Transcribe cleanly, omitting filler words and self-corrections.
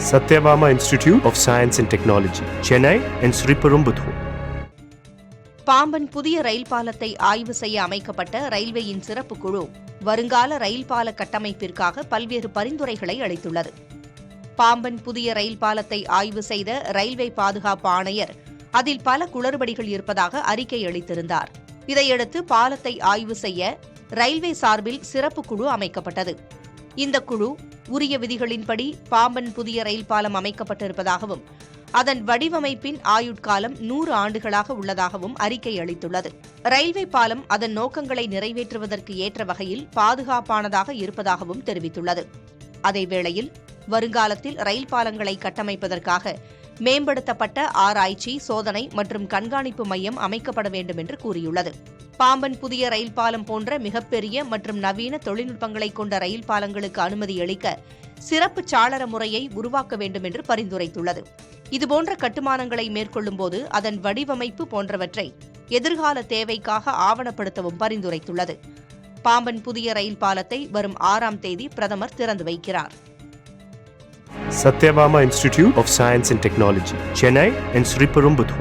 Satyabama Institute of Science and Technology, Chennai and Sriperumbudur. Pamban புதிய ரயில் பாலத்தை ஆய்வு செய்ய அமைக்கப்பட்ட ரயில்வேயின் சிறப்பு குழு வருங்கால ரயில் பால கட்டமைப்பிற்காக பல்வேறு பரிந்துரைகளை அளித்துள்ளது. பாம்பன் புதிய ரயில் பாலத்தை ஆய்வு செய்த ரயில்வே பாதுகாப்பு ஆணையர் அதில் பல குளறுபடிகள் இருப்பதாக அறிக்கை அளித்திருந்தார். இதையடுத்து பாலத்தை ஆய்வு செய்ய ரயில்வே சார்பில் சிறப்பு குழு அமைக்கப்பட்டது. இந்த குழு உரிய விதிகளின்படி பாம்பன் புதிய ரயில் பாலம் அமைக்கப்பட்டிருப்பதாகவும் அதன் வடிவமைப்பின் ஆயுட்காலம் 100 ஆண்டுகளாக உள்ளதாகவும் அறிக்கை அளித்துள்ளது. ரயில்வே பாலம் அதன் நோக்கங்களை நிறைவேற்றுவதற்கு ஏற்ற வகையில் பாதுகாப்பானதாக இருப்பதாகவும் தெரிவித்துள்ளது. அதேவேளையில் வருங்காலத்தில் ரயில் பாலங்களை கட்டமைப்பதற்காக மேம்படுத்தப்பட்ட ஆராய்ச்சி, சோதனை மற்றும் கண்காணிப்பு மையம் அமைக்கப்பட வேண்டும் என்று கூறியுள்ளது. பாம்பன் புதிய ரயில் பாலம் போன்ற மிகப்பெரிய மற்றும் நவீன தொழில்நுட்பங்களை கொண்ட ரயில் பாலங்களுக்கு அனுமதி அளிக்க சிறப்பு சாளர முறையை உருவாக்க வேண்டும் என்று பரிந்துரைத்துள்ளது. இதுபோன்ற கட்டுமானங்களை மேற்கொள்ளும்போது அதன் வடிவமைப்பு போன்றவற்றை எதிர்கால தேவைக்காக ஆவணப்படுத்தவும் பரிந்துரைத்துள்ளது. பாம்பன் புதிய ரயில் பாலத்தை வரும் 6ஆம் தேதி பிரதமர் திறந்து வைக்கிறார். Satyabama Institute of Science and Technology, Chennai and Sriperumbudur.